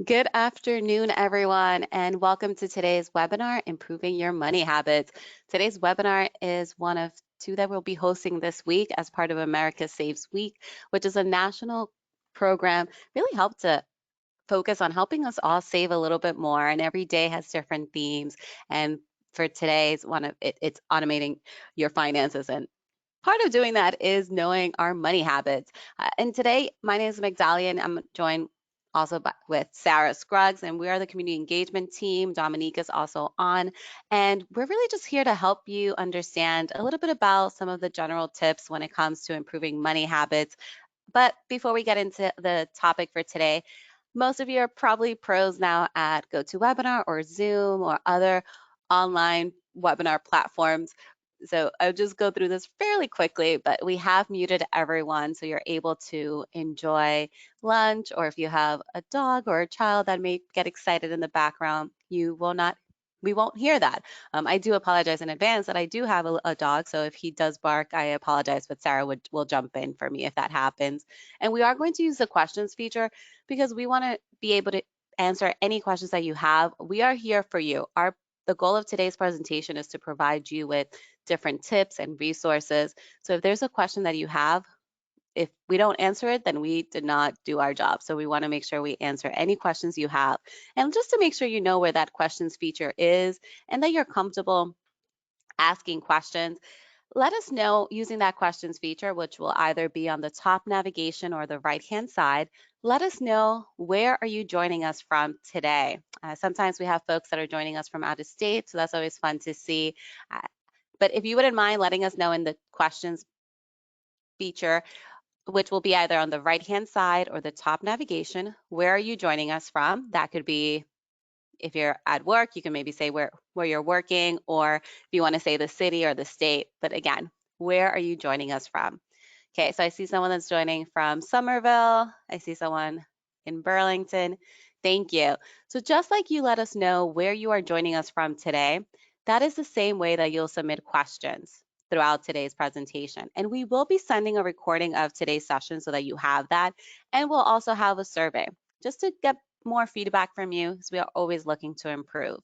Good afternoon, everyone, and welcome to today's webinar, Improving Your Money Habits. Today's webinar is one of two that we'll be hosting this week as part of America Saves Week, which is a national program really helped to focus on helping us all save a little bit more, and every day has different themes. And for today's one of it's automating your finances, and part of doing that is knowing our money habits. And today, my name is Magdalene. I'm joined also with Sarah Scruggs, and we are the community engagement team. Dominique is also on, and we're really just here to help you understand a little bit about some of the general tips when it comes to improving money habits. But before we get into the topic for today, most of you are probably pros now at GoToWebinar or Zoom or other online webinar platforms. So I'll just go through this fairly quickly, but we have muted everyone so you're able to enjoy lunch, or if you have a dog or a child that may get excited in the background, we won't hear that. I do apologize in advance that I do have a dog, so if he does bark, I apologize, but Sarah will jump in for me if that happens. And we are going to use the questions feature because we want to be able to answer any questions that you have. We are here for you. The goal of today's presentation is to provide you with different tips and resources. So if there's a question that you have, if we don't answer it, then we did not do our job. So we want to make sure we answer any questions you have. And just to make sure you know where that questions feature is and that you're comfortable asking questions, let us know using that questions feature, which will either be on the top navigation or the right-hand side. Let us know, where are you joining us from today? Sometimes we have folks that are joining us from out of state, so that's always fun to see. Uh, but if you wouldn't mind letting us know in the questions feature, which will be either on the right-hand side or the top navigation, where are you joining us from? That could be, if you're at work, you can maybe say where you're working, or if you want to say the city or the state. But again, where are you joining us from? Okay, so I see someone that's joining from Somerville. I see someone in Burlington. Thank you. So just like you let us know where you are joining us from today, that is the same way that you'll submit questions throughout today's presentation. And we will be sending a recording of today's session so that you have that. And we'll also have a survey just to get more feedback from you, because we are always looking to improve.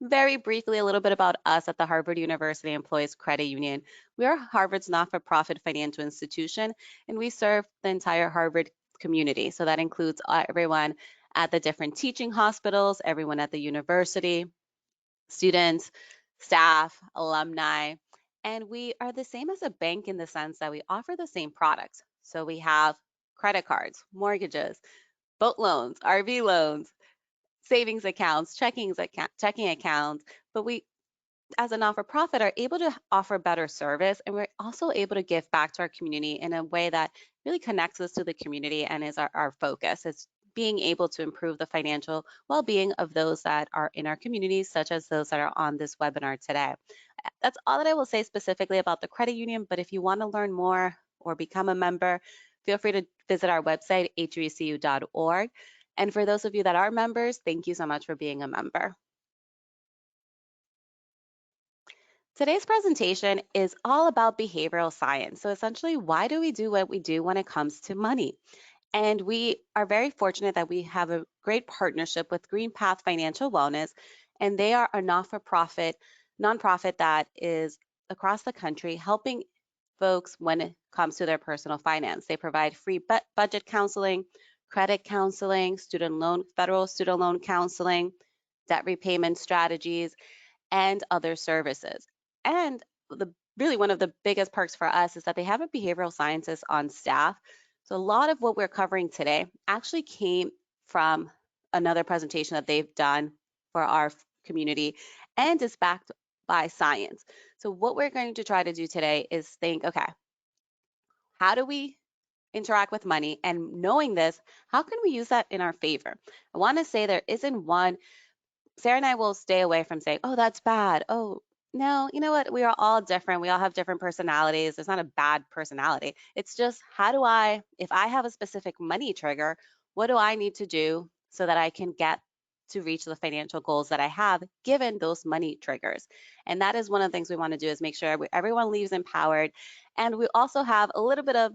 Very briefly, a little bit about us at the Harvard University Employees Credit Union. We are Harvard's not-for-profit financial institution, and we serve the entire Harvard community. So that includes everyone at the different teaching hospitals, everyone at the university, students, staff, alumni. And we are the same as a bank in the sense that we offer the same products. So we have credit cards, mortgages, boat loans, RV loans, savings accounts, checking accounts, but we, as a not-for-profit, are able to offer better service, and we're also able to give back to our community in a way that really connects us to the community and is our focus. It's being able to improve the financial well-being of those that are in our communities, such as those that are on this webinar today. That's all that I will say specifically about the credit union, but if you want to learn more or become a member, feel free to visit our website, hbcu.org. And for those of you that are members, thank you so much for being a member. Today's presentation is all about behavioral science. So essentially, why do we do what we do when it comes to money? And we are very fortunate that we have a great partnership with GreenPath Financial Wellness, and they are a not-for-profit nonprofit that is across the country helping folks when it comes to their personal finance. They provide free budget counseling, credit counseling, federal student loan counseling, debt repayment strategies, and other services. And really one of the biggest perks for us is that they have a behavioral scientist on staff. So a lot of what we're covering today actually came from another presentation that they've done for our community and is backed by science. So what we're going to try to do today is think, okay, how do we interact with money? And knowing this, how can we use that in our favor? I want to say there isn't one. Sarah and I will stay away from saying, oh, that's bad. Oh, no, you know what? We are all different. We all have different personalities. There's not a bad personality. It's just, if I have a specific money trigger, what do I need to do so that I can get to reach the financial goals that I have given those money triggers? And that is one of the things we want to do, is make sure everyone leaves empowered. And we also have a little bit of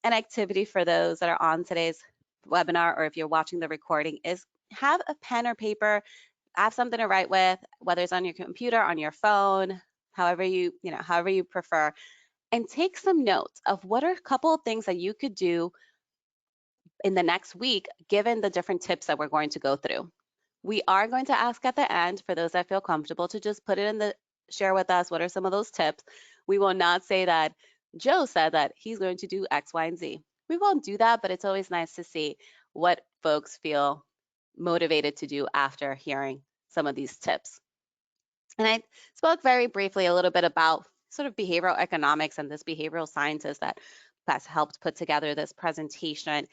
an activity for those that are on today's webinar or if you're watching the recording is have a pen or paper, have something to write with, whether it's on your computer, on your phone, however however you prefer, and take some notes of what are a couple of things that you could do in the next week, given the different tips that we're going to go through. We are going to ask at the end for those that feel comfortable to just put it in the share with us. What are some of those tips? We will not say that Joe said that he's going to do X, Y, and Z. We won't do that, but it's always nice to see what folks feel motivated to do after hearing some of these tips. And I spoke very briefly a little bit about sort of behavioral economics and this behavioral scientist that has helped put together this presentation.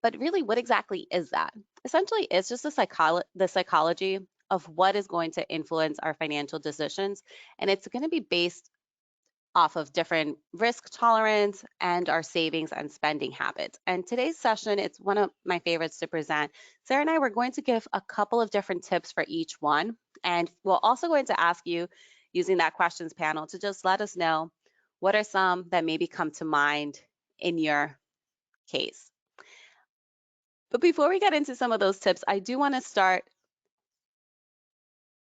But really, what exactly is that? Essentially, it's just the psychology of what is going to influence our financial decisions. And it's going to be based off of different risk tolerance and our savings and spending habits. And today's session, it's one of my favorites to present. Sarah and I were going to give a couple of different tips for each one. And we're also going to ask you, using that questions panel, to just let us know what are some that maybe come to mind in your case. But before we get into some of those tips, I do want to start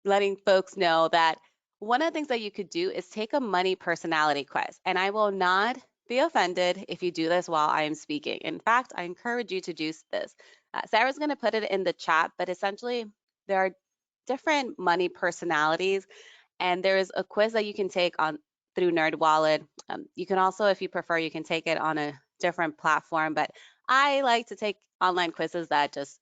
letting folks know that one of the things that you could do is take a money personality quiz. And I will not be offended if you do this while I am speaking. In fact, I encourage you to do this. Sarah's going to put it in the chat, but essentially there are different money personalities, and there is a quiz that you can take on through NerdWallet. You can also, if you prefer, you can take it on a different platform, but I like to take online quizzes that just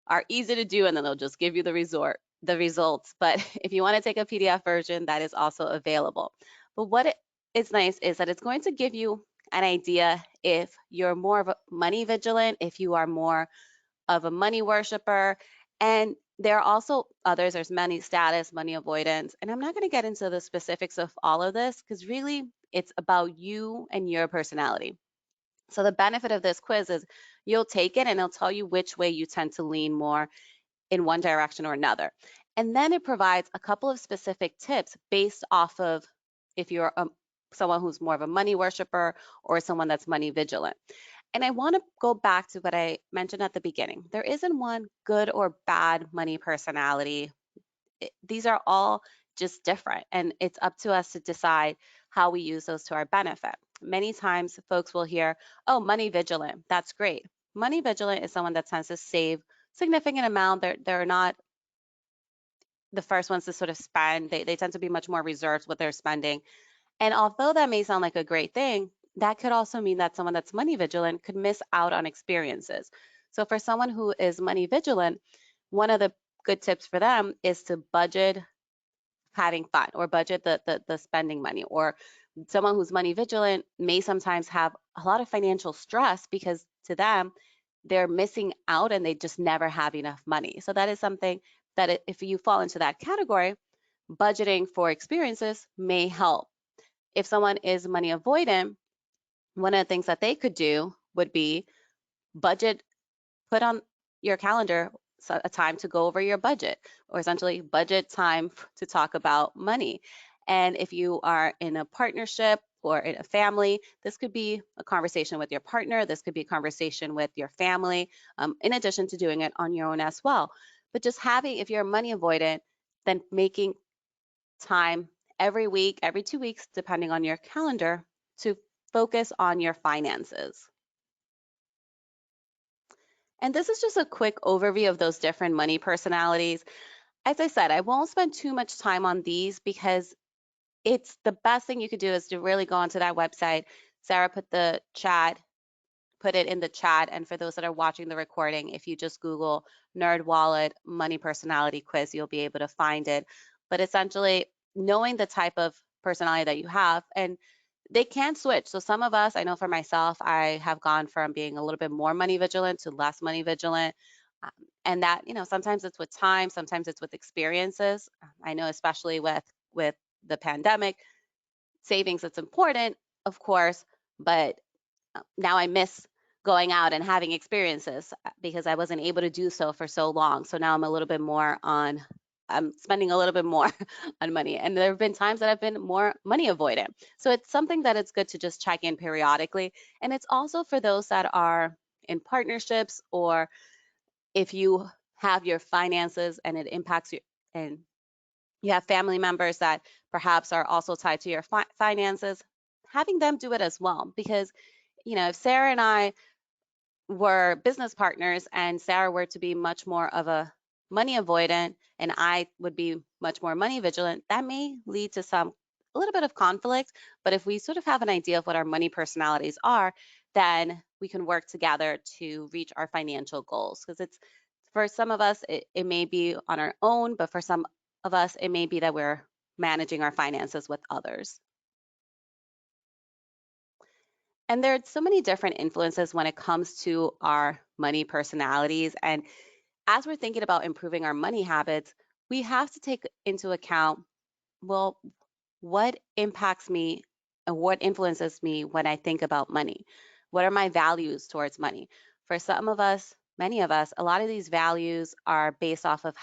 are easy to do, and then they'll just give you the results. But if you want to take a PDF version, that is also available. But what is nice is that it's going to give you an idea if you're more of a money vigilant, if you are more of a money worshiper, and there are also others. There's money status, money avoidance, and I'm not going to get into the specifics of all of this because really it's about you and your personality. So the benefit of this quiz is you'll take it and it'll tell you which way you tend to lean more in one direction or another. And then it provides a couple of specific tips based off of if you're someone who's more of a money worshiper or someone that's money vigilant. And I want to go back to what I mentioned at the beginning. There isn't one good or bad money personality. These are all just different, and it's up to us to decide how we use those to our benefit. Many times folks will hear, oh, money vigilant, that's great. Money vigilant is someone that tends to save significant amount. They're not the first ones to sort of spend. They tend to be much more reserved with their spending. And although that may sound like a great thing, that could also mean that someone that's money vigilant could miss out on experiences. So for someone who is money vigilant, one of the good tips for them is to budget having fun or budget the spending money. Or someone who's money vigilant may sometimes have a lot of financial stress because to them, they're missing out and they just never have enough money. So that is something that if you fall into that category, budgeting for experiences may help. If someone is money avoidant, one of the things that they could do would be put on your calendar a time to go over your budget, or essentially budget time to talk about money. And if you are in a partnership or in a family, this could be a conversation with your partner. This could be a conversation with your family, in addition to doing it on your own as well. But just if you're money avoidant, then making time every week, every 2 weeks, depending on your calendar, to focus on your finances. And this is just a quick overview of those different money personalities. As I said, I won't spend too much time on these because it's the best thing you could do is to really go onto that website. Sarah put it in the chat. And for those that are watching the recording, if you just Google NerdWallet money personality quiz, you'll be able to find it. But essentially, knowing the type of personality that you have, and they can switch. So some of us, I know for myself, I have gone from being a little bit more money vigilant to less money vigilant. And that, sometimes it's with time, sometimes it's with experiences. I know especially with the pandemic, savings, it's important, of course, but now I miss going out and having experiences because I wasn't able to do so for so long. So now I'm spending a little bit more on money. And there have been times that I've been more money avoidant. So it's something that it's good to just check in periodically. And it's also for those that are in partnerships, or if you have your finances and it impacts you, and you have family members that perhaps are also tied to your finances, having them do it as well. Because, if Sarah and I were business partners and Sarah were to be much more of a money avoidant and I would be much more money vigilant, that may lead to a little bit of conflict. But if we sort of have an idea of what our money personalities are, then we can work together to reach our financial goals. Because it's, for some of us, it may be on our own, but for some of us, it may be that we're managing our finances with others. And there are so many different influences when it comes to our money personalities. And as we're thinking about improving our money habits, we have to take into account, well, what impacts me and what influences me when I think about money? What are my values towards money? For some of us, many of us, a lot of these values are based off of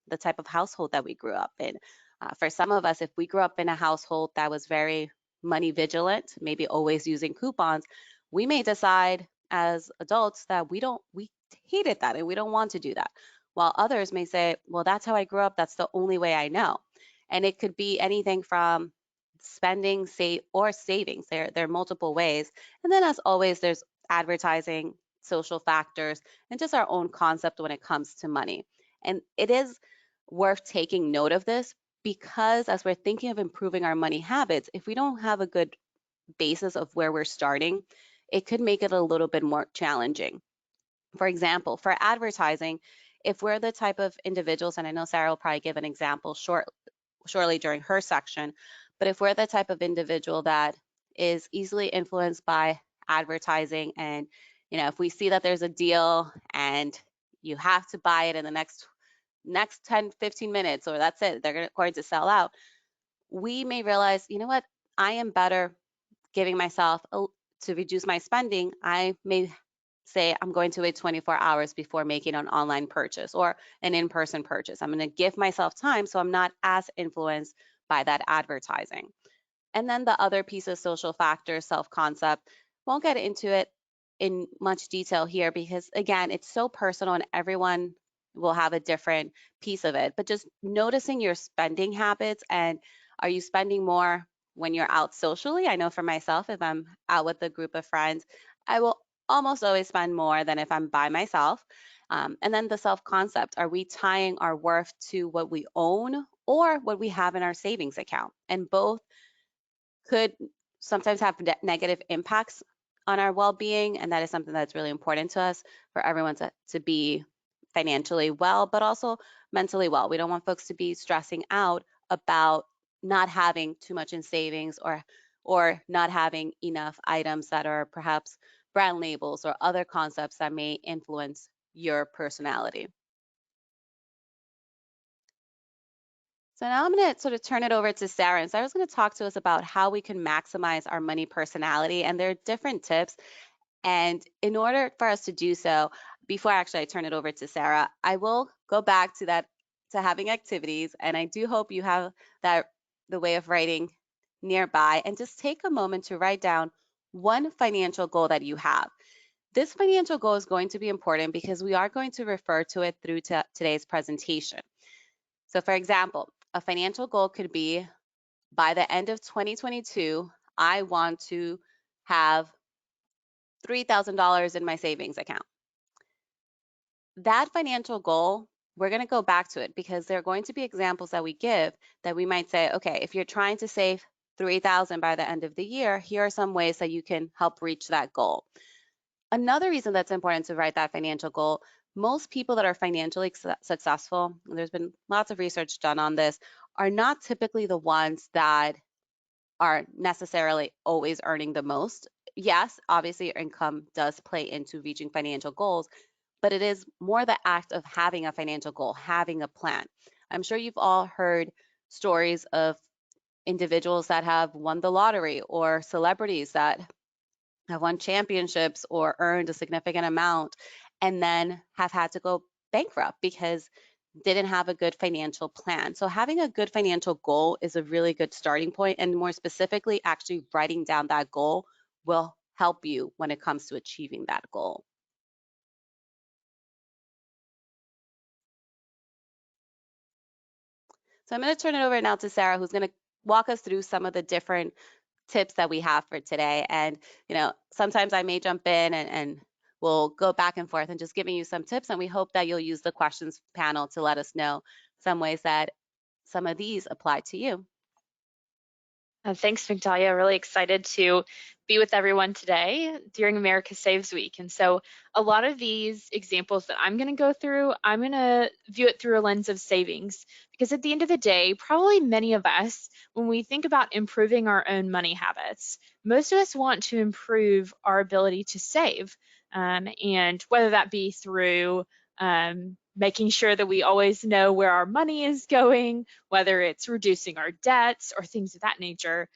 the type of household that we grew up in. For some of us, if we grew up in a household that was very money vigilant, maybe always using coupons, we may decide as adults that we hated that and we don't want to do that. While others may say, well, that's how I grew up. That's the only way I know. And it could be anything from spending, save, or savings. There are multiple ways. And then, as always, there's advertising, social factors, and just our own concept when it comes to money. And it is worth taking note of this because as we're thinking of improving our money habits, if we don't have a good basis of where we're starting, it could make it a little bit more challenging. For example, for advertising, if we're the type of individuals, and I know Sarah will probably give an example shortly during her section, but if we're the type of individual that is easily influenced by advertising, and if we see that there's a deal and you have to buy it in the next 10 15 minutes, or that's it, they're going to sell out, we may realize, you know what, I am better giving myself to reduce my spending. I may say I'm going to wait 24 hours before making an online purchase or an in-person purchase. I'm going to give myself time so I'm not as influenced by that advertising. And then the other piece of social factors, self-concept, won't get into it in much detail here because, again, it's so personal and everyone will have a different piece of it. But just noticing your spending habits, and are you spending more when you're out socially? I know for myself, if I'm out with a group of friends, I will almost always spend more than if I'm by myself. And then the self-concept, are we tying our worth to what we own or what we have in our savings account? And both could sometimes have negative impacts on our well-being, and that is something that's really important to us, for everyone to be financially well, but also mentally well. We don't want folks to be stressing out about not having too much in savings, or not having enough items that are perhaps brand labels or other concepts that may influence your personality. So now I'm going to sort of turn it over to Sarah. And Sarah's going to talk to us about how we can maximize our money personality. And there are different tips. And in order for us to do so, before actually I turn it over to Sarah, I will go back to that, to having activities. And I do hope you have that, the way of writing nearby, and just take a moment to write down one financial goal that you have. This financial goal is going to be important because we are going to refer to it through today's presentation. So for example, a financial goal could be, by the end of 2022, I want to have $3,000 in my savings account. That financial goal, we're going to go back to it because there are going to be examples that we give that we might say, okay, if you're trying to save 3,000 by the end of the year, here are some ways that you can help reach that goal. Another reason that's important to write that financial goal, most people that are financially successful, and there's been lots of research done on this, are not typically the ones that are necessarily always earning the most. Yes, obviously your income does play into reaching financial goals, but it is more the act of having a financial goal, having a plan. I'm sure you've all heard stories of individuals that have won the lottery, or celebrities that have won championships or earned a significant amount and then have had to go bankrupt because didn't have a good financial plan. So having a good financial goal is a really good starting point, and more specifically, actually writing down that goal will help you when it comes to achieving that goal. So I'm going to turn it over now to Sarah, who's going to walk us through some of the different tips that we have for today. And, sometimes I may jump in and we'll go back and forth and just giving you some tips. And we hope that you'll use the questions panel to let us know some ways that some of these apply to you. Thanks, Migdalia. Really excited to be with everyone today during America Saves Week. And so a lot of these examples that I'm going to go through, I'm going to view it through a lens of savings. Because at the end of the day, probably many of us, when we think about improving our own money habits, most of us want to improve our ability to save. And whether that be through making sure that we always know where our money is going, whether it's reducing our debts or things of that nature,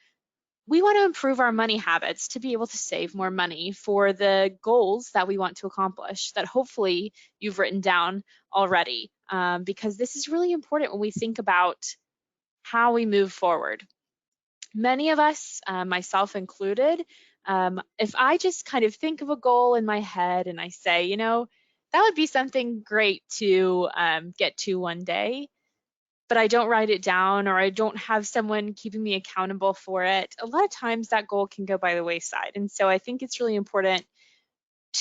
we want to improve our money habits to be able to save more money for the goals that we want to accomplish that hopefully you've written down already, because this is really important when we think about how we move forward. Many of us, myself included, if I just kind of think of a goal in my head and I say, that would be something great to get to one day, but I don't write it down or I don't have someone keeping me accountable for it, a lot of times that goal can go by the wayside. And so I think it's really important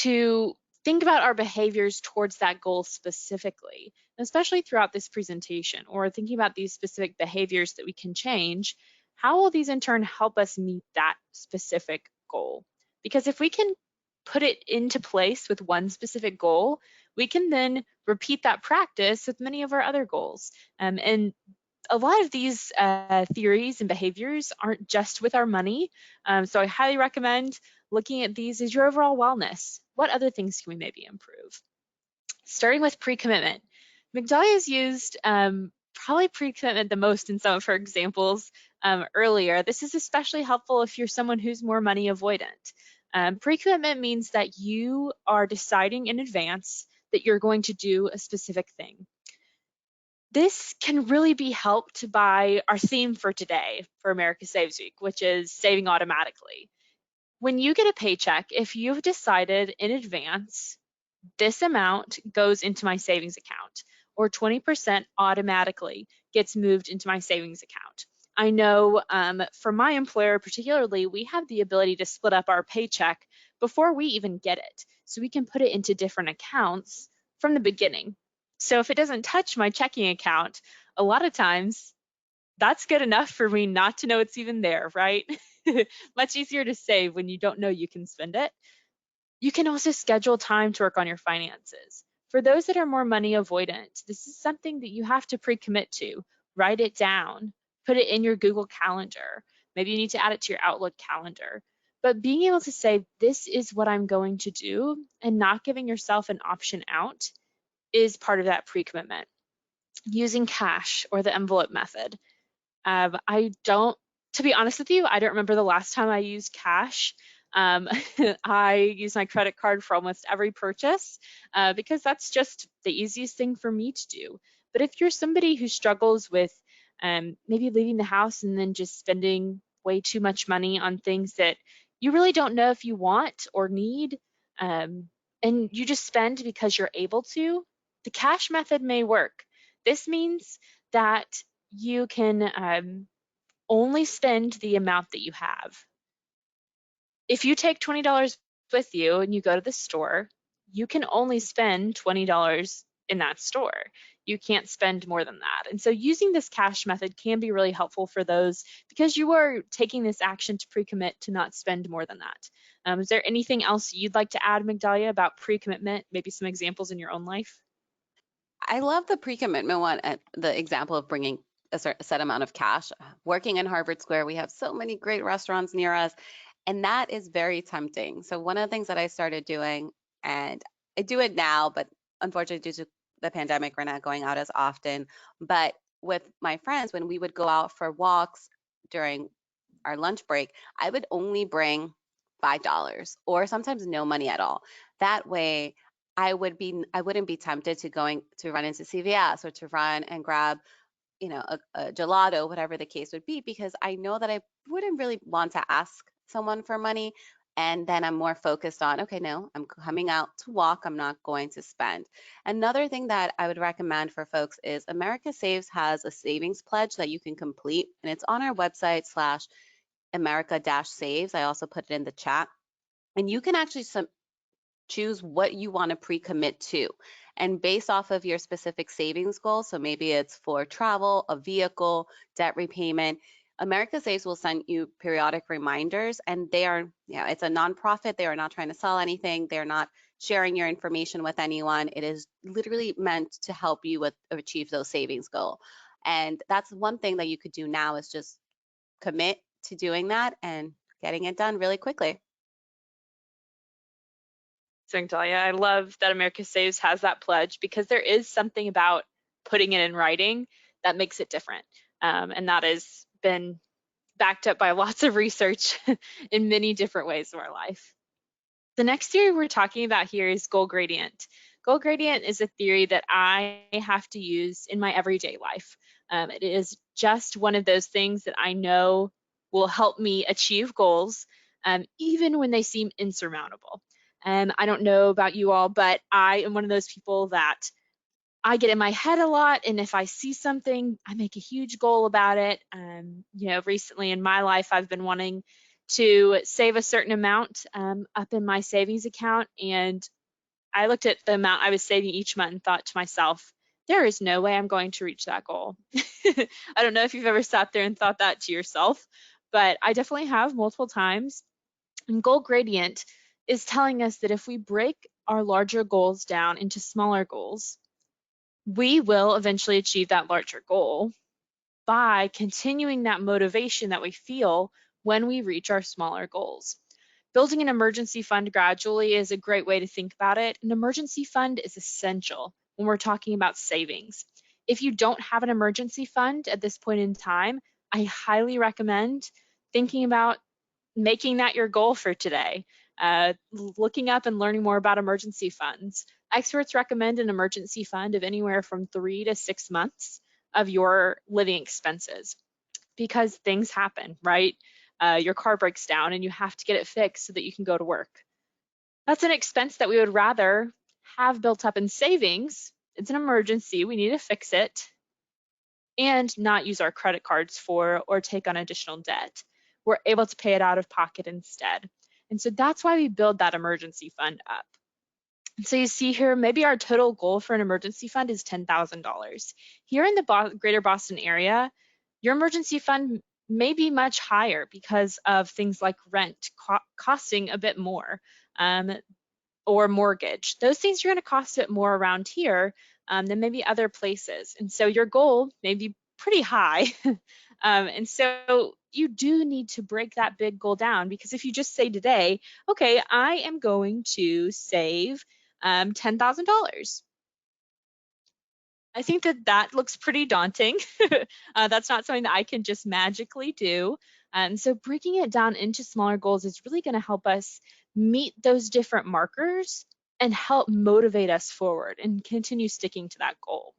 to think about our behaviors towards that goal specifically, especially throughout this presentation, or thinking about these specific behaviors that we can change. How will these in turn help us meet that specific goal? Because if we can put it into place with one specific goal, we can then repeat that practice with many of our other goals. And a lot of these theories and behaviors aren't just with our money. So I highly recommend looking at these as your overall wellness. What other things can we maybe improve? Starting with pre-commitment. Migdalia has used probably pre-commitment the most in some of her examples earlier. This is especially helpful if you're someone who's more money avoidant. Pre-commitment means that you are deciding in advance that you're going to do a specific thing. This can really be helped by our theme for today for America Saves Week, which is saving automatically. When you get a paycheck, if you've decided in advance, this amount goes into my savings account, or 20% automatically gets moved into my savings account. I know for my employer particularly, we have the ability to split up our paycheck before we even get it. So we can put it into different accounts from the beginning. So if it doesn't touch my checking account, a lot of times that's good enough for me not to know it's even there, right? Much easier to save when you don't know you can spend it. You can also schedule time to work on your finances. For those that are more money avoidant, this is something that you have to pre-commit to. Write it down, put it in your Google Calendar. Maybe you need to add it to your Outlook calendar. But being able to say, this is what I'm going to do, and not giving yourself an option out is part of that pre-commitment. Using cash or the envelope method. To be honest with you, I don't remember the last time I used cash. I use my credit card for almost every purchase because that's just the easiest thing for me to do. But if you're somebody who struggles with maybe leaving the house and then just spending way too much money on things that you really don't know if you want or need, and you just spend because you're able to, the cash method may work. This means that you can only spend the amount that you have. If you take $20 with you and you go to the store, you can only spend $20 in that store. You can't spend more than that. And so using this cash method can be really helpful for those because you are taking this action to pre-commit to not spend more than that. Is there anything else you'd like to add, Migdalia, about pre-commitment? Maybe some examples in your own life? I love the pre-commitment one, the example of bringing a set amount of cash. Working in Harvard Square, we have so many great restaurants near us, and that is very tempting. So one of the things that I started doing, and I do it now, but unfortunately due to the pandemic, we're not going out as often. But with my friends, when we would go out for walks during our lunch break, I would only bring $5 or sometimes no money at all. That way, I wouldn't be tempted to going to run into CVS or to run and grab, a gelato, whatever the case would be, because I know that I wouldn't really want to ask someone for money. And then I'm more focused on, okay, no, I'm coming out to walk, I'm not going to spend. Another thing that I would recommend for folks is America Saves has a savings pledge that you can complete, and it's on our website slash America-Saves. I also put it in the chat. And you can actually choose what you want to pre-commit to. And based off of your specific savings goal, so maybe it's for travel, a vehicle, debt repayment, America Saves will send you periodic reminders, and they are, it's a nonprofit. They are not trying to sell anything. They're not sharing your information with anyone. It is literally meant to help you achieve those savings goal. And that's one thing that you could do now is just commit to doing that and getting it done really quickly. Talia, I love that America Saves has that pledge, because there is something about putting it in writing that makes it different. And that has been backed up by lots of research in many different ways of our life. The next theory we're talking about here is goal gradient. Goal gradient is a theory that I have to use in my everyday life. It is just one of those things that I know will help me achieve goals, even when they seem insurmountable. I don't know about you all, but I am one of those people that I get in my head a lot, and if I see something, I make a huge goal about it. Recently in my life, I've been wanting to save a certain amount up in my savings account, and I looked at the amount I was saving each month and thought to myself, there is no way I'm going to reach that goal. I don't know if you've ever sat there and thought that to yourself, but I definitely have multiple times. And goal gradient is telling us that if we break our larger goals down into smaller goals, we will eventually achieve that larger goal by continuing that motivation that we feel when we reach our smaller goals. Building an emergency fund gradually is a great way to think about it. An emergency fund is essential when we're talking about savings. If you don't have an emergency fund at this point in time, I highly recommend thinking about making that your goal for today. Looking up and learning more about emergency funds. Experts recommend an emergency fund of anywhere from 3 to 6 months of your living expenses, because things happen, right? Your car breaks down and you have to get it fixed so that you can go to work. That's an expense that we would rather have built up in savings. It's an emergency, we need to fix it, and not use our credit cards for or take on additional debt. We're able to pay it out of pocket instead. And so that's why we build that emergency fund up. And so you see here, maybe our total goal for an emergency fund is $10,000. Here in the greater Boston area, your emergency fund may be much higher because of things like rent costing a bit more, or mortgage. Those things are going to cost a bit more around here than maybe other places. And so your goal may be pretty high. And so you do need to break that big goal down, because if you just say today, okay, I am going to save $10,000. I think that looks pretty daunting. That's not something that I can just magically do. And so breaking it down into smaller goals is really going to help us meet those different markers and help motivate us forward and continue sticking to that goal.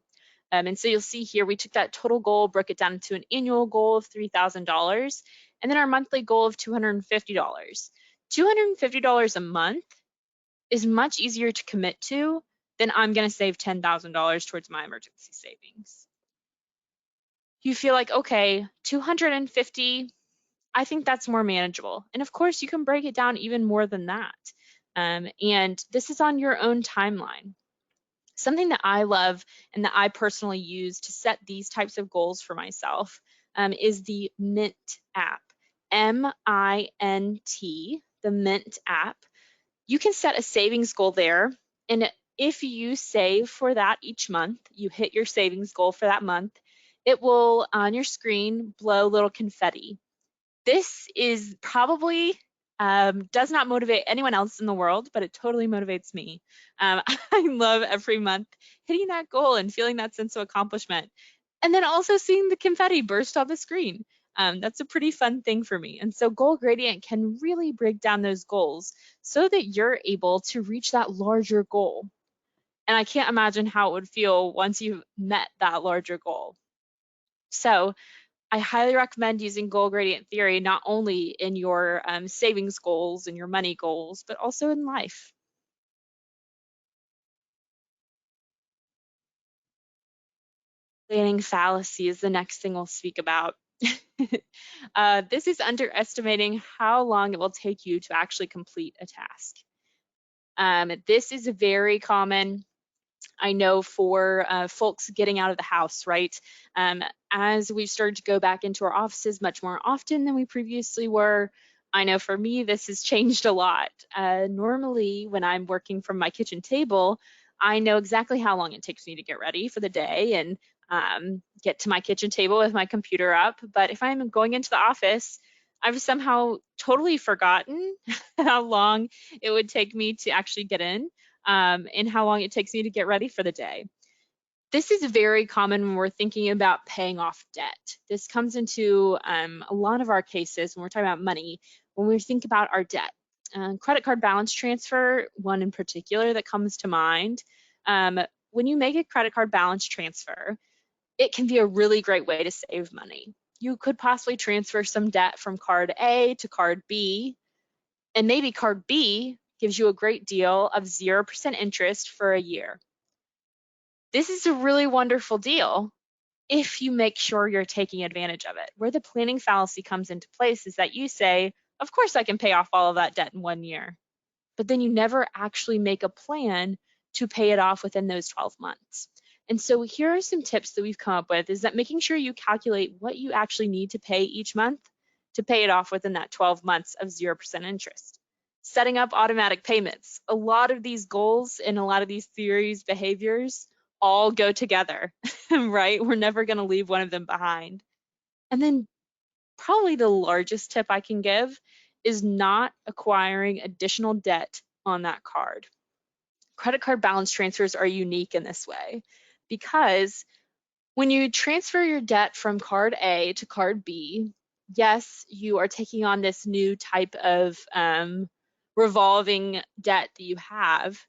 And so you'll see here, we took that total goal, broke it down into an annual goal of $3,000, and then our monthly goal of $250. $250 a month is much easier to commit to than I'm going to save $10,000 towards my emergency savings. You feel like, okay, 250, I think that's more manageable. And of course, you can break it down even more than that. And this is on your own timeline. Something that I love and that I personally use to set these types of goals for myself is the Mint app. M-I-N-T, the Mint app. You can set a savings goal there, and if you save for that each month, you hit your savings goal for that month, it will on your screen blow little confetti. This is probably does not motivate anyone else in the world, but it totally motivates me. I love every month hitting that goal and feeling that sense of accomplishment, and then also seeing the confetti burst on the screen. That's a pretty fun thing for me. And so goal gradient can really break down those goals so that you're able to reach that larger goal. And I can't imagine how it would feel once you've met that larger goal. So I highly recommend using goal gradient theory, not only in your savings goals and your money goals, but also in life. Planning fallacy is the next thing we'll speak about. This is underestimating how long it will take you to actually complete a task. This is very common, I know, for folks getting out of the house, right? As we've started to go back into our offices much more often than we previously were, I know for me, this has changed a lot. Normally, when I'm working from my kitchen table, I know exactly how long it takes me to get ready for the day and get to my kitchen table with my computer up. But if I'm going into the office, I've somehow totally forgotten how long it would take me to actually get in, and how long it takes me to get ready for the day. This is very common when we're thinking about paying off debt. This comes into a lot of our cases when we're talking about money, when we think about our debt. Credit card balance transfer, one in particular that comes to mind. When you make a credit card balance transfer, it can be a really great way to save money. You could possibly transfer some debt from card A to card B, and maybe card B gives you a great deal of 0% interest for a year. This is a really wonderful deal if you make sure you're taking advantage of it. Where the planning fallacy comes into place is that you say, of course I can pay off all of that debt in 1 year, but then you never actually make a plan to pay it off within those 12 months. And so here are some tips that we've come up with, is that making sure you calculate what you actually need to pay each month to pay it off within that 12 months of 0% interest. Setting up automatic payments. A lot of these goals and a lot of these theories, behaviors all go together, right? We're never going to leave one of them behind. And then probably the largest tip I can give is not acquiring additional debt on that card. Credit card balance transfers are unique in this way because when you transfer your debt from card A to card B, yes, you are taking on this new type of revolving debt that you have,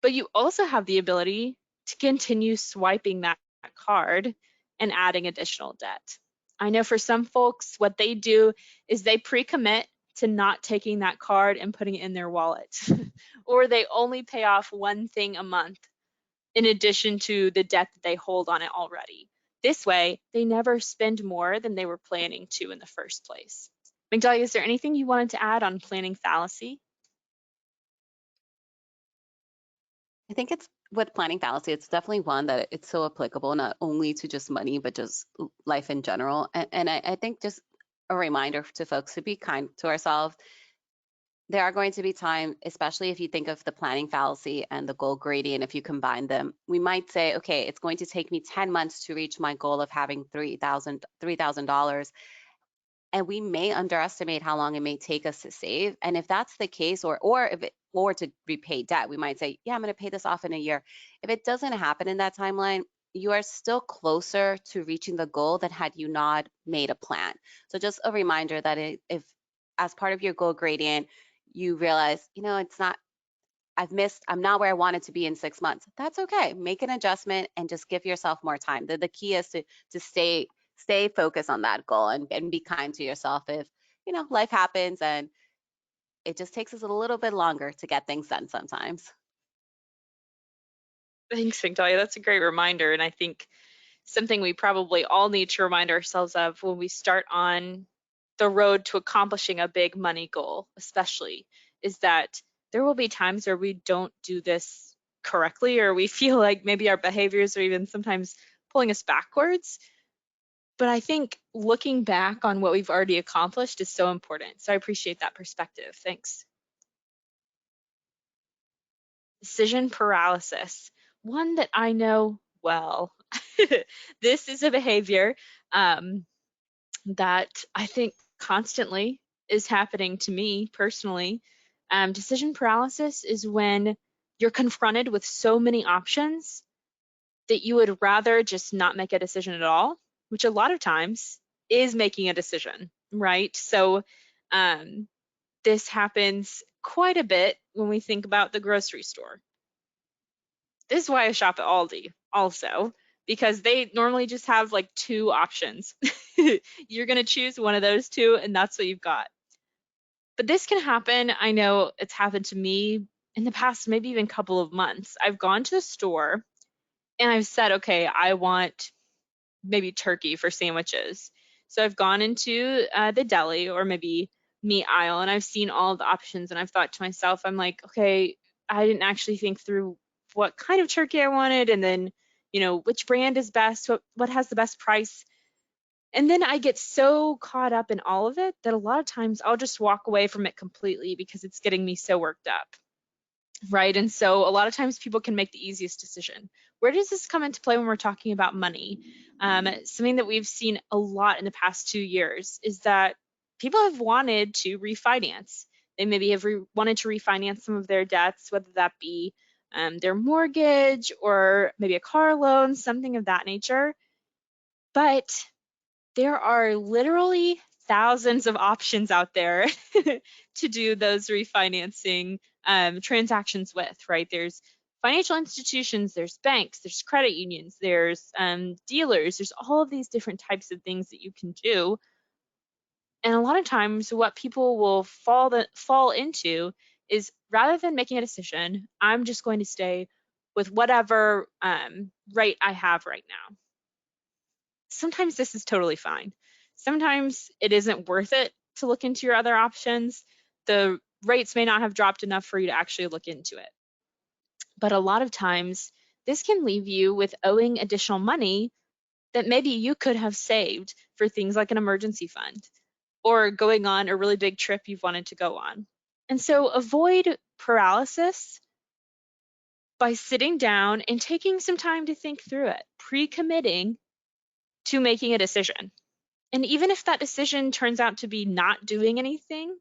but you also have the ability to continue swiping that card and adding additional debt. I know for some folks, what they do is they pre-commit to not taking that card and putting it in their wallet, or they only pay off one thing a month in addition to the debt that they hold on it already. This way, they never spend more than they were planning to in the first place. Migdalia, is there anything you wanted to add on planning fallacy? I think it's with planning fallacy, it's definitely one that it's so applicable not only to just money, but just life in general. And I think just a reminder to folks to be kind to ourselves. There are going to be times, especially if you think of the planning fallacy and the goal gradient, if you combine them, we might say, okay, it's going to take me 10 months to reach my goal of having $3,000. And we may underestimate how long it may take us to save. And if that's the case, or to repay debt, we might say, yeah, I'm going to pay this off in a year. If it doesn't happen in that timeline, you are still closer to reaching the goal than had you not made a plan. So just a reminder that if as part of your goal gradient, you realize, it's not, I'm not where I wanted to be in 6 months. That's okay. Make an adjustment and just give yourself more time. The key is to stay focused on that goal and be kind to yourself if, life happens and it just takes us a little bit longer to get things done sometimes. Thanks, Victoria. That's a great reminder. And I think something we probably all need to remind ourselves of when we start on the road to accomplishing a big money goal, especially, is that there will be times where we don't do this correctly, or we feel like maybe our behaviors are even sometimes pulling us backwards. But I think looking back on what we've already accomplished is so important. So I appreciate that perspective. Thanks. Decision paralysis, one that I know well. This is a behavior that I think constantly is happening to me personally. Decision paralysis is when you're confronted with so many options that you would rather just not make a decision at all, which a lot of times is making a decision, right? So this happens quite a bit when we think about the grocery store. This is why I shop at Aldi also, because they normally just have like two options. You're going to choose one of those two, and that's what you've got. But this can happen. I know it's happened to me in the past, maybe even couple of months. I've gone to the store and I've said, okay, I want maybe turkey for sandwiches. So I've gone into the deli or maybe meat aisle, and I've seen all of the options, and I've thought to myself, I'm like, okay, I didn't actually think through what kind of turkey I wanted, and then, which brand is best, what has the best price. And then I get so caught up in all of it that a lot of times I'll just walk away from it completely because it's getting me so worked up. Right. And so a lot of times people can make the easiest decision. Where does this come into play when we're talking about money? Something that we've seen a lot in the past 2 years is that people have wanted to refinance. They maybe have wanted to refinance some of their debts, whether that be their mortgage or maybe a car loan, something of that nature. But there are literally thousands of options out there to do those refinancing transactions with, right? There's financial institutions, there's banks, there's credit unions, there's dealers, there's all of these different types of things that you can do. And a lot of times what people will fall into is, rather than making a decision, I'm just going to stay with whatever rate I have right now. Sometimes this is totally fine. Sometimes it isn't worth it to look into your other options. The rates may not have dropped enough for you to actually look into it. But a lot of times, this can leave you with owing additional money that maybe you could have saved for things like an emergency fund or going on a really big trip you've wanted to go on. And so avoid paralysis by sitting down and taking some time to think through it, pre-committing to making a decision. And even if that decision turns out to be not doing anything,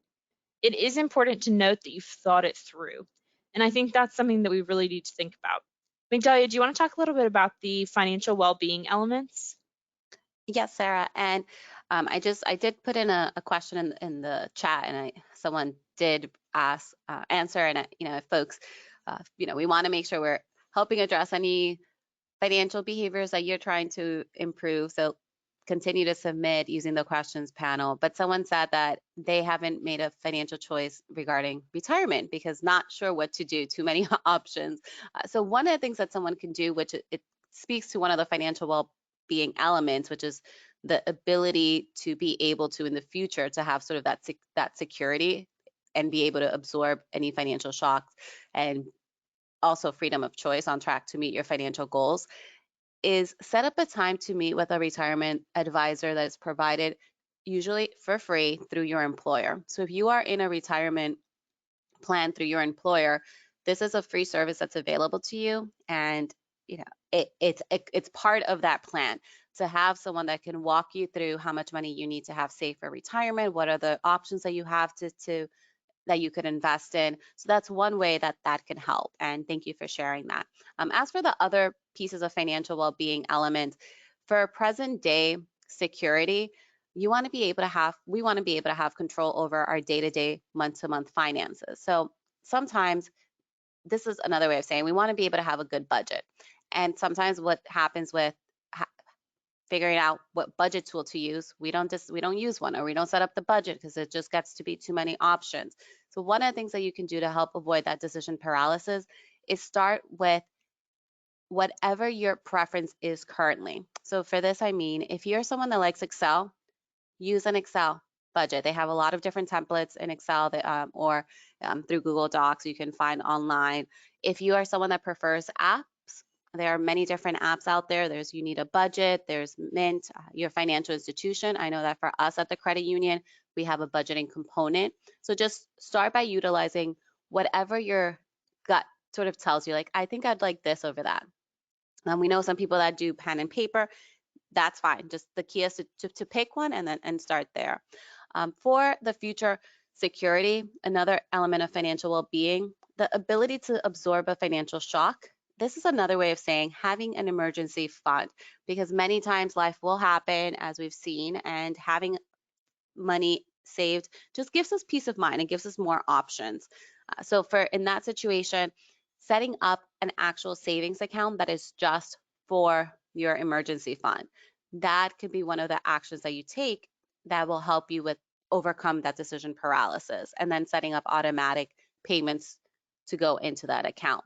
it is important to note that you've thought it through. And I think that's something that we really need to think about. Migdalia, do you want to talk a little bit about the financial well-being elements? Yes, Sarah. And I did put in a question in the chat, and someone did answer, and if folks, we want to make sure we're helping address any financial behaviors that you're trying to improve. So continue to submit using the questions panel. But someone said that they haven't made a financial choice regarding retirement because not sure what to do, too many options. So one of the things that someone can do, which it speaks to one of the financial well-being elements, which is the ability to be able to in the future to have sort of that security and be able to absorb any financial shocks, and also freedom of choice on track to meet your financial goals, is set up a time to meet with a retirement advisor that is provided usually for free through your employer. So if you are in a retirement plan through your employer, this is a free service that's available to you, and it's part of that plan to have someone that can walk you through how much money you need to have saved for retirement, what are the options that you have to that you could invest in. So that's one way that can help. And thank you for sharing that. As for the other pieces of financial well-being elements, for present day security, we want to be able to have control over our day-to-day, month-to-month finances. So sometimes this is another way of saying we want to be able to have a good budget. And sometimes what happens with figuring out what budget tool to use, we don't use one, or we don't set up the budget because it just gets to be too many options. So one of the things that you can do to help avoid that decision paralysis is start with whatever your preference is currently. So for this, I mean, if you're someone that likes Excel, use an Excel budget. They have a lot of different templates in Excel that, or through Google Docs you can find online. If you are someone that prefers apps, there are many different apps out there. There's You Need a Budget, there's Mint, your financial institution. I know that for us at the credit union, we have a budgeting component. So just start by utilizing whatever your gut sort of tells you, like, I think I'd like this over that. We know some people that do pen and paper. That's fine. Just the key is to pick one and start there. For the future security, another element of financial well-being, the ability to absorb a financial shock. This is another way of saying having an emergency fund, because many times life will happen, as we've seen, and having money saved just gives us peace of mind and gives us more options. So in that situation, setting up an actual savings account that is just for your emergency fund. That could be one of the actions that you take that will help you with overcome that decision paralysis, and then setting up automatic payments to go into that account.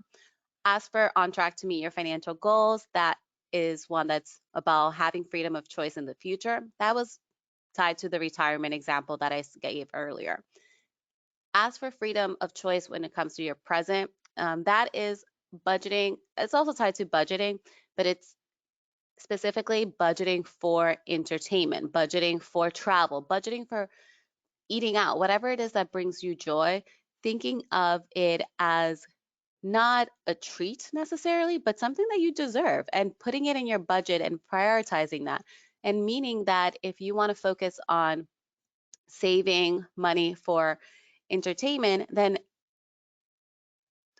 As for on track to meet your financial goals, that is one that's about having freedom of choice in the future. That was tied to the retirement example that I gave earlier. As for freedom of choice when it comes to your present, that is budgeting. It's also tied to budgeting, but it's specifically budgeting for entertainment, budgeting for travel, budgeting for eating out, whatever it is that brings you joy, thinking of it as not a treat necessarily, but something that you deserve, and putting it in your budget and prioritizing that. And meaning that if you want to focus on saving money for entertainment, then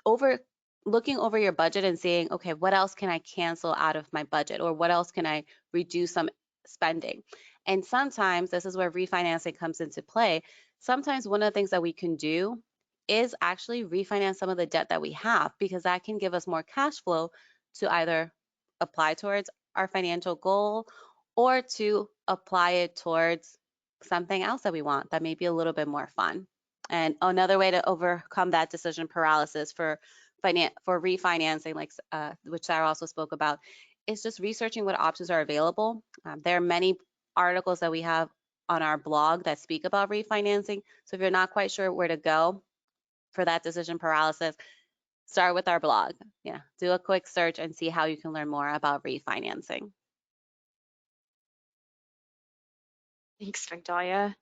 over looking over your budget and saying, okay, what else can I cancel out of my budget, or what else can I reduce some spending? And sometimes this is where refinancing comes into play. Sometimes one of the things that we can do is actually refinance some of the debt that we have, because that can give us more cash flow to either apply towards our financial goal or to apply it towards something else that we want that may be a little bit more fun. And another way to overcome that decision paralysis for refinancing, like which Sarah also spoke about, is just researching what options are available. There are many articles that we have on our blog that speak about refinancing. So if you're not quite sure where to go for that decision paralysis, start with our blog. Yeah, do a quick search and see how you can learn more about refinancing. Thanks, Magdalia.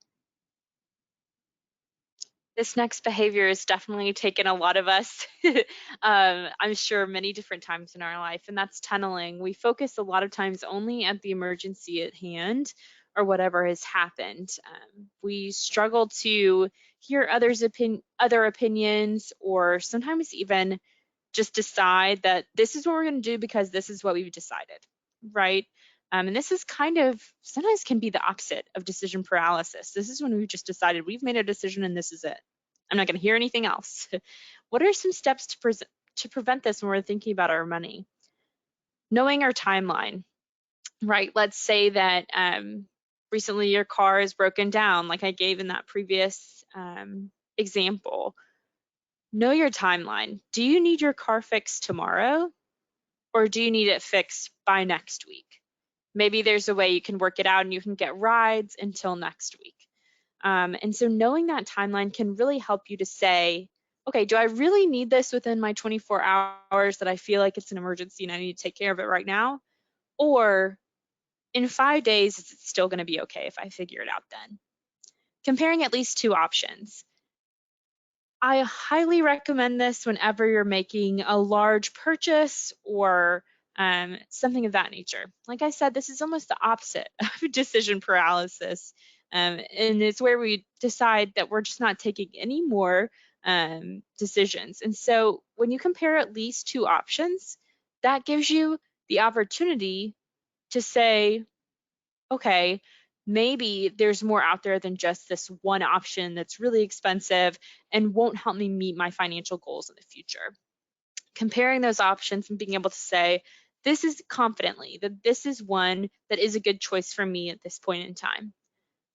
This next behavior has definitely taken a lot of us, I'm sure, many different times in our life, and that's tunneling. We focus a lot of times only at the emergency at hand or whatever has happened. We struggle to hear other opinions, or sometimes even just decide that this is what we're going to do because this is what we've decided, right? And this is kind of sometimes can be the opposite of decision paralysis. This is when we've just decided we've made a decision and this is it. I'm not going to hear anything else. What are some steps to prevent this when we're thinking about our money? Knowing our timeline, right? Let's say that recently your car is broken down, like I gave in that previous example. Know your timeline. Do you need your car fixed tomorrow, or do you need it fixed by next week? Maybe there's a way you can work it out and you can get rides until next week. And so knowing that timeline can really help you to say, okay, do I really need this within my 24 hours that I feel like it's an emergency and I need to take care of it right now? Or in 5 days, is it still going to be okay if I figure it out then? Comparing at least two options. I highly recommend this whenever you're making a large purchase or something of that nature. Like I said, this is almost the opposite of decision paralysis. And it's where we decide that we're just not taking any more decisions. And so when you compare at least two options, that gives you the opportunity to say, okay, maybe there's more out there than just this one option that's really expensive and won't help me meet my financial goals in the future. Comparing those options and being able to say, this is confidently that this is one that is a good choice for me at this point in time.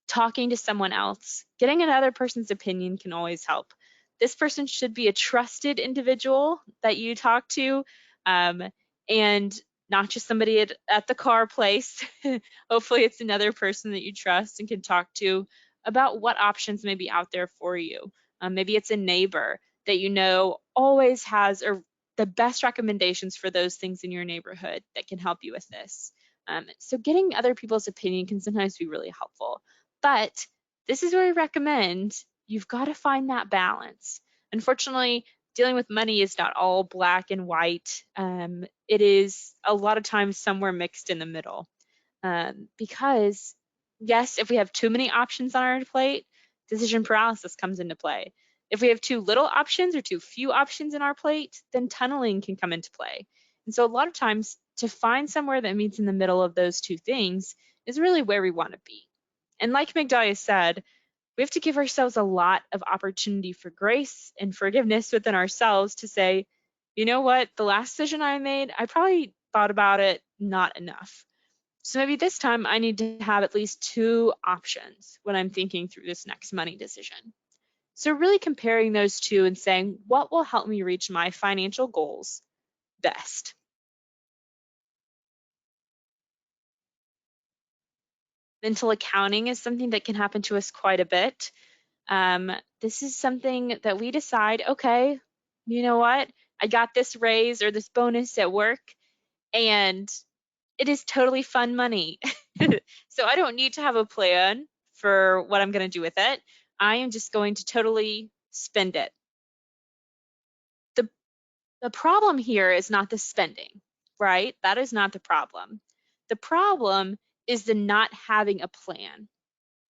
Talking to someone else, getting another person's opinion can always help. This person should be a trusted individual that you talk to, and not just somebody at the car place. Hopefully it's another person that you trust and can talk to about what options may be out there for you. Maybe it's a neighbor that you know always has the best recommendations for those things in your neighborhood that can help you with this. So getting other people's opinion can sometimes be really helpful. But this is where I recommend you've got to find that balance. Unfortunately, dealing with money is not all black and white. It is a lot of times somewhere mixed in the middle. Because yes, if we have too many options on our plate, decision paralysis comes into play. If we have too little options or too few options in our plate, then tunneling can come into play. And so a lot of times to find somewhere that meets in the middle of those two things is really where we want to be. And like Magdalia said, we have to give ourselves a lot of opportunity for grace and forgiveness within ourselves to say, you know what, the last decision I made, I probably thought about it not enough. So maybe this time I need to have at least 2 options when I'm thinking through this next money decision. So really comparing those two and saying, what will help me reach my financial goals best? Mental accounting is something that can happen to us quite a bit. This is something that we decide, okay, you know what? I got this raise or this bonus at work, and it is totally fun money. So I don't need to have a plan for what I'm going to do with it. I am just going to totally spend it. The, the problem here is not the spending, right? That is not the problem. The problem is the not having a plan.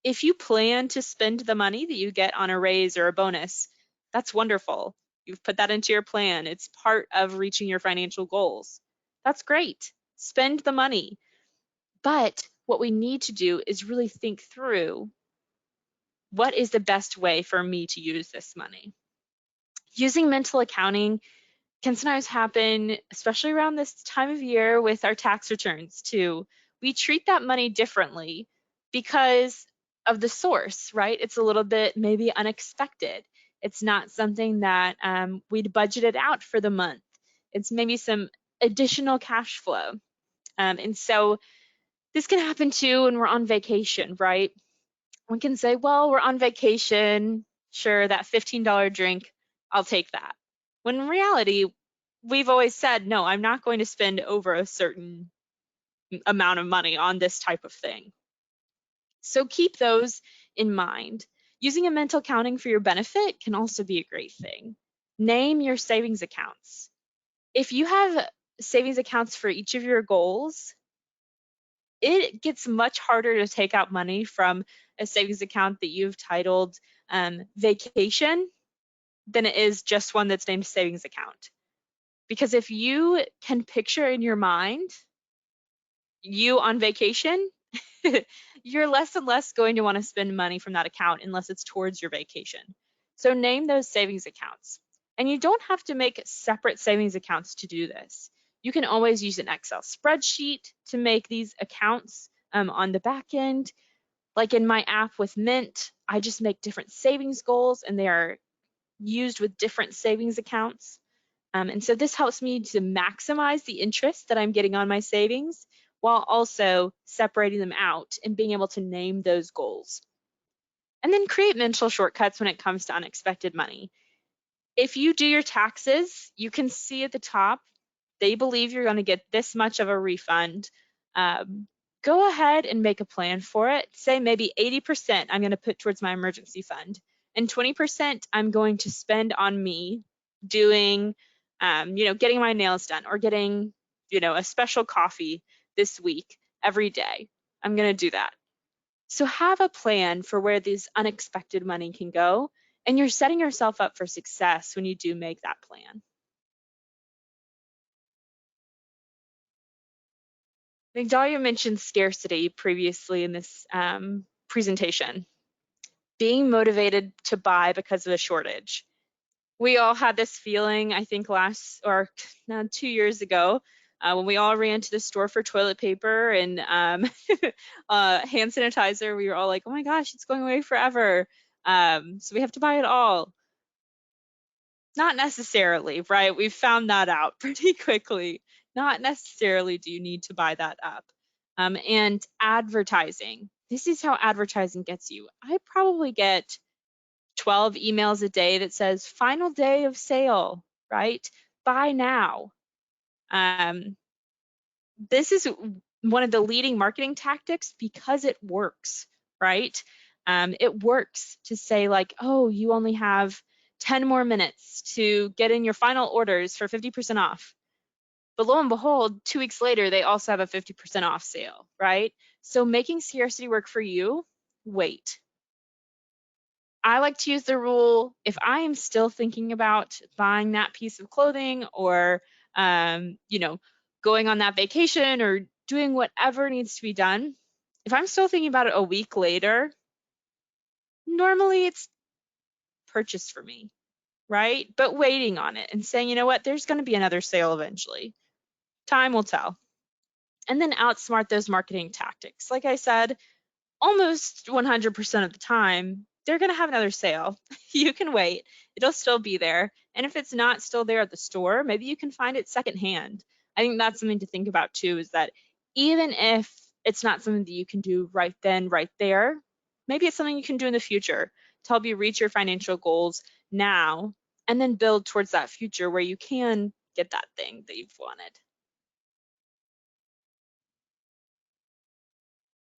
If you plan to spend the money that you get on a raise or a bonus, that's wonderful. You've put that into your plan. It's part of reaching your financial goals. That's great. Spend the money. But what we need to do is really think through, what is the best way for me to use this money? Using mental accounting can sometimes happen, especially around this time of year with our tax returns too. We treat that money differently because of the source, right? It's a little bit maybe unexpected. It's not something that we'd budgeted out for the month. It's maybe some additional cash flow. And so this can happen too when we're on vacation, right? We can say, well, we're on vacation. Sure, that $15 drink, I'll take that. When in reality, we've always said, no, I'm not going to spend over a certain amount of money on this type of thing. So keep those in mind. Using a mental accounting for your benefit can also be a great thing. Name your savings accounts. If you have savings accounts for each of your goals, it gets much harder to take out money from a savings account that you've titled vacation than it is just one that's named savings account. Because if you can picture in your mind you on vacation, you're less and less going to want to spend money from that account unless it's towards your vacation. So name those savings accounts. And you don't have to make separate savings accounts to do this. You can always use an Excel spreadsheet to make these accounts on the back end. Like in my app with Mint, I just make different savings goals and they are used with different savings accounts. And so this helps me to maximize the interest that I'm getting on my savings while also separating them out and being able to name those goals. And then create mental shortcuts when it comes to unexpected money. If you do your taxes, you can see at the top, they believe you're going to get this much of a refund. Go ahead and make a plan for it. Say maybe 80% I'm going to put towards my emergency fund, and 20% I'm going to spend on me doing, getting my nails done or getting, a special coffee this week every day. I'm going to do that. So have a plan for where this unexpected money can go, and you're setting yourself up for success when you do make that plan. I think Dahlia mentioned scarcity previously in this presentation, being motivated to buy because of a shortage. We all had this feeling, I think 2 years ago, when we all ran to the store for toilet paper and hand sanitizer. We were all like, oh my gosh, it's going away forever. So we have to buy it all. Not necessarily, right? We've found that out pretty quickly. Not necessarily do you need to buy that up. And advertising. This is how advertising gets you. I probably get 12 emails a day that says final day of sale, right? Buy now. This is one of the leading marketing tactics because it works, right? It works to say like, oh, you only have 10 more minutes to get in your final orders for 50% off. But lo and behold, 2 weeks later, they also have a 50% off sale, right? So making scarcity work for you, wait. I like to use the rule, if I am still thinking about buying that piece of clothing or, going on that vacation or doing whatever needs to be done, if I'm still thinking about it a week later, normally it's purchased for me, right? But waiting on it and saying, you know what, there's going to be another sale eventually. Time will tell. and then outsmart those marketing tactics. Like I said, almost 100% of the time, they're going to have another sale. You can wait, it'll still be there. And if it's not still there at the store, maybe you can find it secondhand. I think that's something to think about too, is that even if it's not something that you can do right then, right there, maybe it's something you can do in the future to help you reach your financial goals now and then build towards that future where you can get that thing that you've wanted.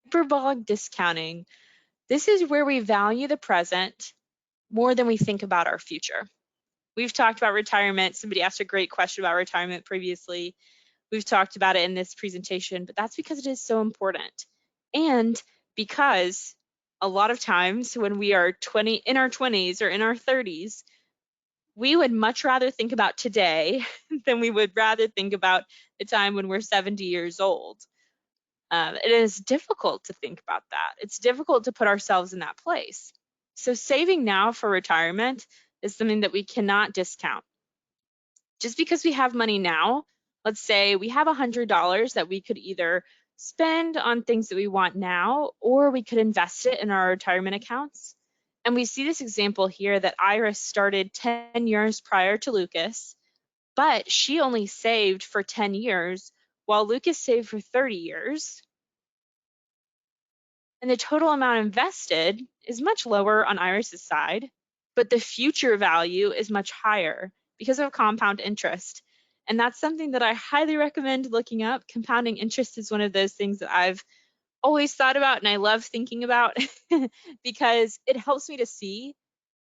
Hyperbolic discounting. This is where we value the present more than we think about our future. We've talked about retirement. Somebody asked a great question about retirement previously. We've talked about it in this presentation, but that's because it is so important. And because a lot of times when we are in our 20s or in our 30s, we would much rather think about today than we would rather think about the time when we're 70 years old. It is difficult to think about that. It's difficult to put ourselves in that place. So saving now for retirement is something that we cannot discount. Just because we have money now, let's say we have $100 that we could either spend on things that we want now, or we could invest it in our retirement accounts. And we see this example here that Iris started 10 years prior to Lucas, but she only saved for 10 years while Lucas saved for 30 years. And the total amount invested is much lower on Iris's side, but the future value is much higher because of compound interest. And that's something that I highly recommend looking up. Compounding interest is one of those things that I've always thought about and I love thinking about because it helps me to see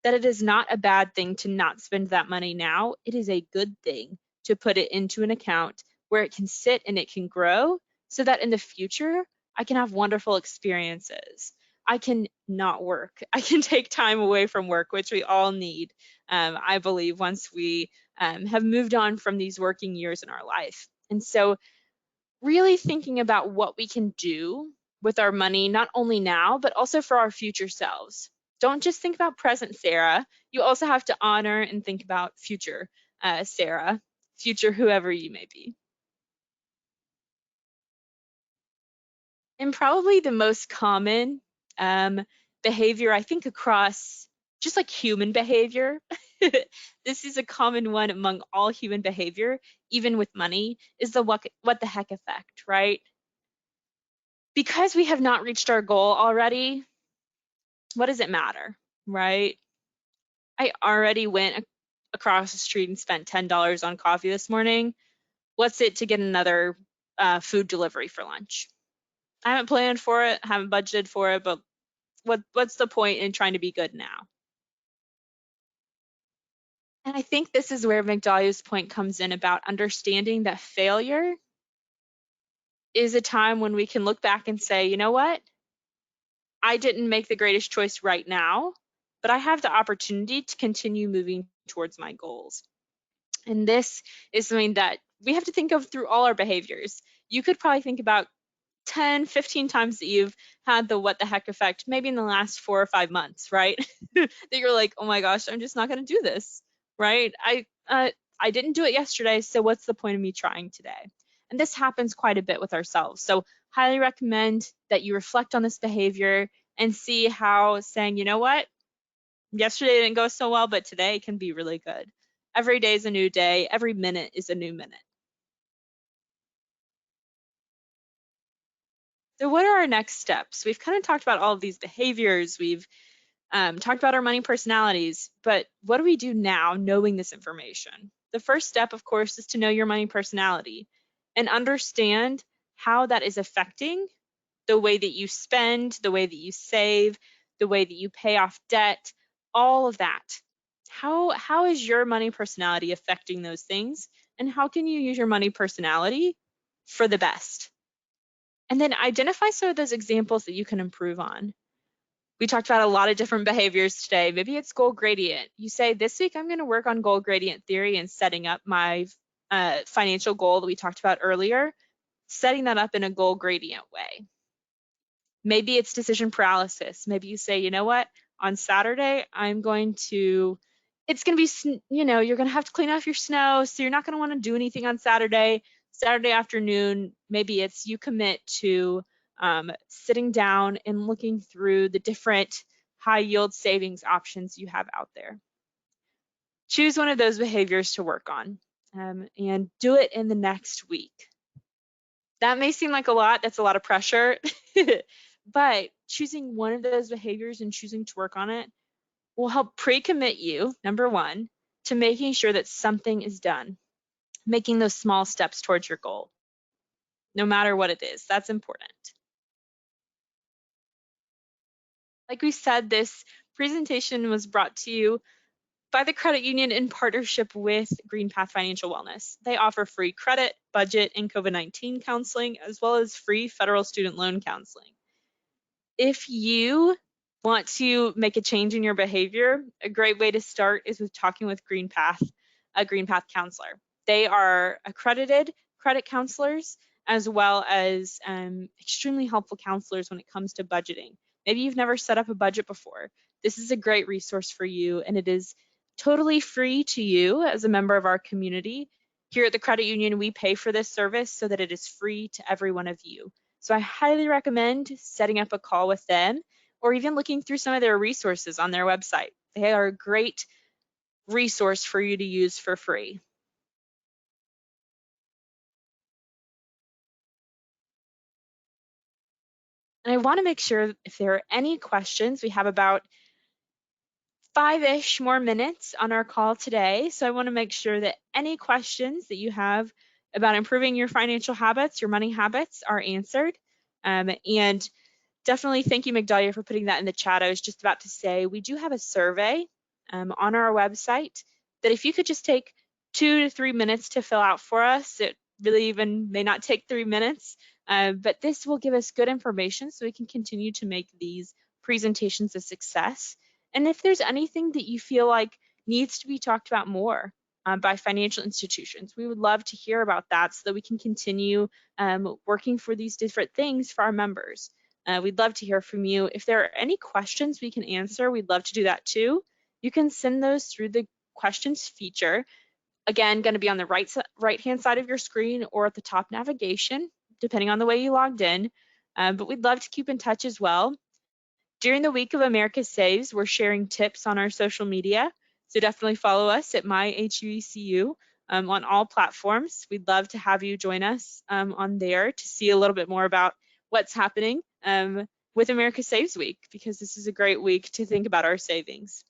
that it is not a bad thing to not spend that money now. It is a good thing to put it into an account where it can sit and it can grow so that in the future, I can have wonderful experiences. I can not work. I can take time away from work, which we all need, I believe, once we have moved on from these working years in our life. And so really thinking about what we can do with our money, not only now, but also for our future selves. Don't just think about present Sarah. You also have to honor and think about future Sarah, future whoever you may be. And probably the most common behavior, I think, across just like human behavior, this is a common one among all human behavior, even with money, is the what the heck effect, right? Because we have not reached our goal already, what does it matter, right? I already went across the street and spent $10 on coffee this morning. What's it to get another food delivery for lunch? I haven't planned for it, haven't budgeted for it, but what's the point in trying to be good now? And I think this is where Migdalia's point comes in about understanding that failure is a time when we can look back and say, you know what? I didn't make the greatest choice right now, but I have the opportunity to continue moving towards my goals. And this is something that we have to think of through all our behaviors. You could probably think about 10, 15 times that you've had the what the heck effect, maybe in the last 4 or 5 months, right? That you're like, oh my gosh, I'm just not going to do this, right? I didn't do it yesterday, so what's the point of me trying today? And this happens quite a bit with ourselves. So highly recommend that you reflect on this behavior and see how saying, you know what, yesterday didn't go so well, but today can be really good. Every day is a new day. Every minute is a new minute. So what are our next steps? We've kind of talked about all of these behaviors. We've talked about our money personalities, but what do we do now knowing this information? The first step, of course, is to know your money personality and understand how that is affecting the way that you spend, the way that you save, the way that you pay off debt, all of that. How is your money personality affecting those things? And how can you use your money personality for the best? And then identify some of those examples that you can improve on. We talked about a lot of different behaviors today. Maybe it's goal gradient. You say, this week I'm going to work on goal gradient theory and setting up my financial goal that we talked about earlier, setting that up in a goal gradient way. Maybe it's decision paralysis. Maybe you say, you know what, on Saturday, it's going to be, you're going to have to clean off your snow, so you're not going to want to do anything on Saturday. Saturday afternoon, maybe it's you commit to sitting down and looking through the different high yield savings options you have out there. Choose one of those behaviors to work on and do it in the next week. That may seem like a lot, that's a lot of pressure, but choosing one of those behaviors and choosing to work on it will help pre-commit you, number one, to making sure that something is done, making those small steps towards your goal, no matter what it is. That's important. Like we said, this presentation was brought to you by the credit union in partnership with GreenPath Financial Wellness. They offer free credit, budget, and COVID-19 counseling, as well as free federal student loan counseling. If you want to make a change in your behavior, a great way to start is with talking with GreenPath, a GreenPath counselor. They are accredited credit counselors, as well as extremely helpful counselors when it comes to budgeting. Maybe you've never set up a budget before. This is a great resource for you, and it is totally free to you as a member of our community. Here at the credit union, we pay for this service so that it is free to every one of you. So I highly recommend setting up a call with them or even looking through some of their resources on their website. They are a great resource for you to use for free. And I want to make sure if there are any questions, we have about 5-ish more minutes on our call today. So I want to make sure that any questions that you have about improving your financial habits, your money habits, are answered. And definitely thank you, Migdalia, for putting that in the chat. I was just about to say, we do have a survey on our website that if you could just take 2 to 3 minutes to fill out for us, it really even may not take 3 minutes, but this will give us good information so we can continue to make these presentations a success. And if there's anything that you feel like needs to be talked about more by financial institutions, we would love to hear about that so that we can continue working for these different things for our members. We'd love to hear from you. If there are any questions we can answer, we'd love to do that too. You can send those through the questions feature. Again, going to be on the right-hand side of your screen or at the top navigation, depending on the way you logged in. But we'd love to keep in touch as well. During the week of America Saves, we're sharing tips on our social media. So definitely follow us at MyHUECU on all platforms. We'd love to have you join us on there to see a little bit more about what's happening with America Saves Week, because this is a great week to think about our savings.